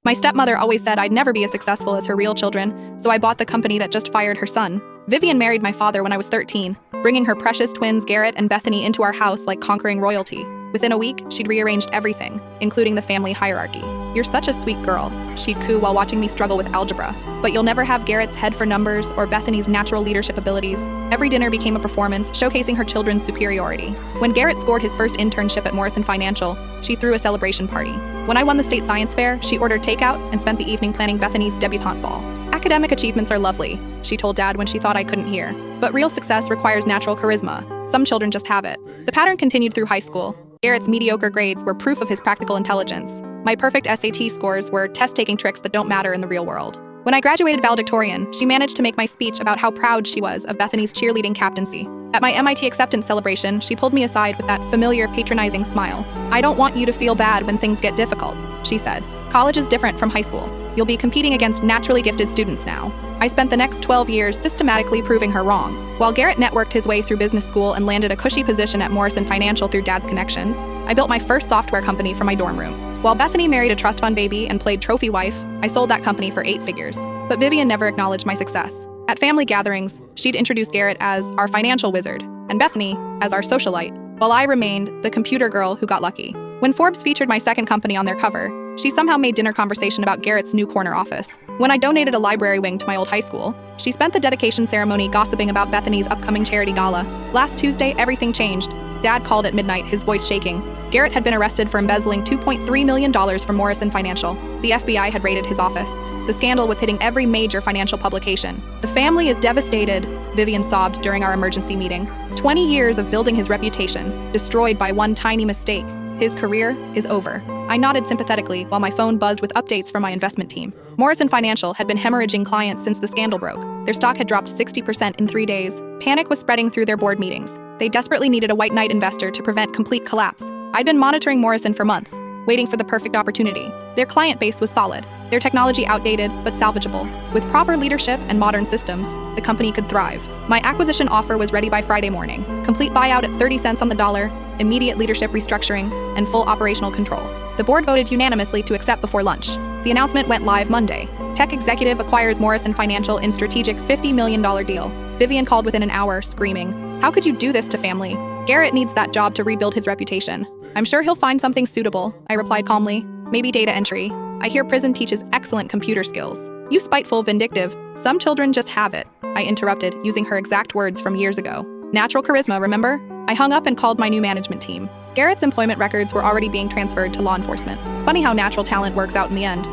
My stepmother always said I'd never be as successful as her real children, so I bought the company that just fired her son. Vivian married my father when I was 13, bringing her precious twins Garrett and Bethany into our house like conquering royalty. Within a week, she'd rearranged everything, including the family hierarchy. "You're such a sweet girl," she'd coo while watching me struggle with algebra. "But you'll never have Garrett's head for numbers or Bethany's natural leadership abilities." Every dinner became a performance, showcasing her children's superiority. When Garrett scored his first internship at Morrison Financial, she threw a celebration party. When I won the state science fair, she ordered takeout and spent the evening planning Bethany's debutante ball. "Academic achievements are lovely," she told Dad when she thought I couldn't hear. "But real success requires natural charisma. Some children just have it." The pattern continued through high school. Garrett's mediocre grades were proof of his practical intelligence. My perfect SAT scores were test-taking tricks that don't matter in the real world. When I graduated valedictorian, she managed to make my speech about how proud she was of Bethany's cheerleading captaincy. At my MIT acceptance celebration, she pulled me aside with that familiar, patronizing smile. "I don't want you to feel bad when things get difficult," she said. "College is different from high school. You'll be competing against naturally gifted students now." I spent the next 12 years systematically proving her wrong. While Garrett networked his way through business school and landed a cushy position at Morrison Financial through Dad's connections, I built my first software company from my dorm room. While Bethany married a trust fund baby and played trophy wife, I sold that company for 8 figures. But Vivian never acknowledged my success. At family gatherings, she'd introduce Garrett as our financial wizard, and Bethany as our socialite, while I remained the computer girl who got lucky. When Forbes featured my second company on their cover, she somehow made dinner conversation about Garrett's new corner office. When I donated a library wing to my old high school, she spent the dedication ceremony gossiping about Bethany's upcoming charity gala. Last Tuesday, everything changed. Dad called at midnight, his voice shaking. Garrett had been arrested for embezzling $2.3 million from Morrison Financial. The FBI had raided his office. The scandal was hitting every major financial publication. "The family is devastated," Vivian sobbed during our emergency meeting. 20 years of building his reputation, destroyed by one tiny mistake. His career is over. I nodded sympathetically while my phone buzzed with updates from my investment team. Morrison Financial had been hemorrhaging clients since the scandal broke. Their stock had dropped 60% in 3 days. Panic was spreading through their board meetings. They desperately needed a white knight investor to prevent complete collapse. I'd been monitoring Morrison for months, waiting for the perfect opportunity. Their client base was solid, their technology outdated but salvageable. With proper leadership and modern systems, the company could thrive. My acquisition offer was ready by Friday morning. Complete buyout at 30 cents on the dollar, immediate leadership restructuring, and full operational control. The board voted unanimously to accept before lunch. The announcement went live Monday. Tech executive acquires Morrison Financial in strategic $50 million deal. Vivian called within an hour, screaming, "How could you do this to family? Garrett needs that job to rebuild his reputation." "I'm sure he'll find something suitable," I replied calmly. "Maybe data entry. I hear prison teaches excellent computer skills." "You spiteful, vindictive. Some children just have it," I interrupted, using her exact words from years ago. "Natural charisma, remember?" I hung up and called my new management team. Garrett's employment records were already being transferred to law enforcement. Funny how natural talent works out in the end.